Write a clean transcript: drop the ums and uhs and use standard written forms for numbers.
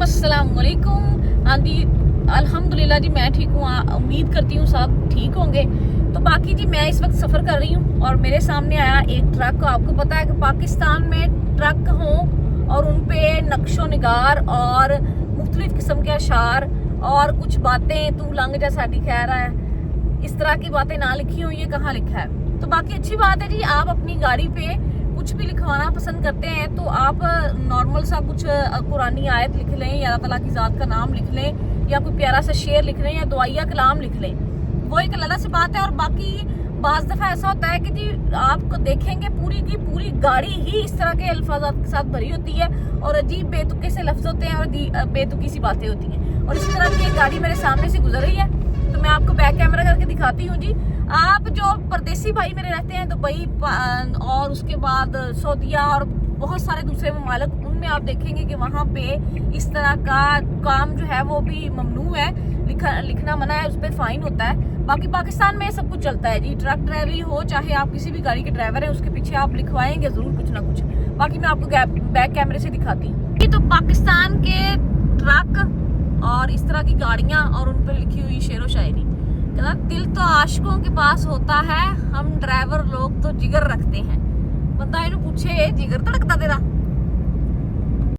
अस्सलाम वालेकुम। हाँ जी, अल्हम्दुलिल्लाह जी मैं ठीक हूँ। उम्मीद करती हूँ सब ठीक होंगे। तो बाकी जी मैं इस वक्त सफ़र कर रही हूँ और मेरे सामने आया एक ट्रक। आपको पता है कि पाकिस्तान में ट्रक हों और उन पे नक्शो निगार और मुख्तलिफ किस्म के अशार और कुछ बातें तू लंघ जा साडी खैर है, इस तरह की बातें ना लिखी हो, ये कहाँ लिखा है। तो बाकी अच्छी बात है जी, आप अपनी गाड़ी पे कुछ भी लिखवाना पसंद करते हैं तो आप नॉर्मल सा कुछ कुरानी आयत लिख लें या अल्लाह ताला की ज़ात का नाम लिख लें या कोई प्यारा सा शेर लिख लें या दुआया कलाम लिख लें, वो एक अलग सी बात है। और बाकी बाज़ दफ़ा ऐसा होता है कि जी आपको देखेंगे पूरी की पूरी गाड़ी ही इस तरह के अल्फाजात के साथ भरी होती है और अजीब बेतुके से लफ्ज़ होते हैं और बेतुकी सी बातें होती हैं। और इसी तरह की एक गाड़ी मेरे सामने से गुजर रही है तो मैं आपको बैक कैमरा करके दिखाती हूँ जी। आप जो परदेसी भाई मेरे रहते हैं दुबई और उसके बाद सऊदीया और बहुत सारे दूसरे ममालिक, उनमें आप देखेंगे कि वहाँ पे इस तरह का काम जो है वो भी ममनू है, लिखना मना है, उस पर फाइन होता है। बाकी पाकिस्तान में सब कुछ चलता है जी, ट्रक ड्राइवरी हो चाहे आप किसी भी गाड़ी के ड्राइवर हैं उसके पीछे आप लिखवाएंगे जरूर कुछ ना कुछ। बाकी मैं आपको बैक कैमरे से दिखाती हूँ। तो पाकिस्तान के ट्रक और इस तरह की गाड़ियां और उन पर लिखी हुई शेरो शायरी, कहना दिल तो आशिकों के पास होता है, हम ड्राइवर लोग तो जिगर रखते हैं। बंदा इन्हें पूछे जिगर तो रखता तेरा,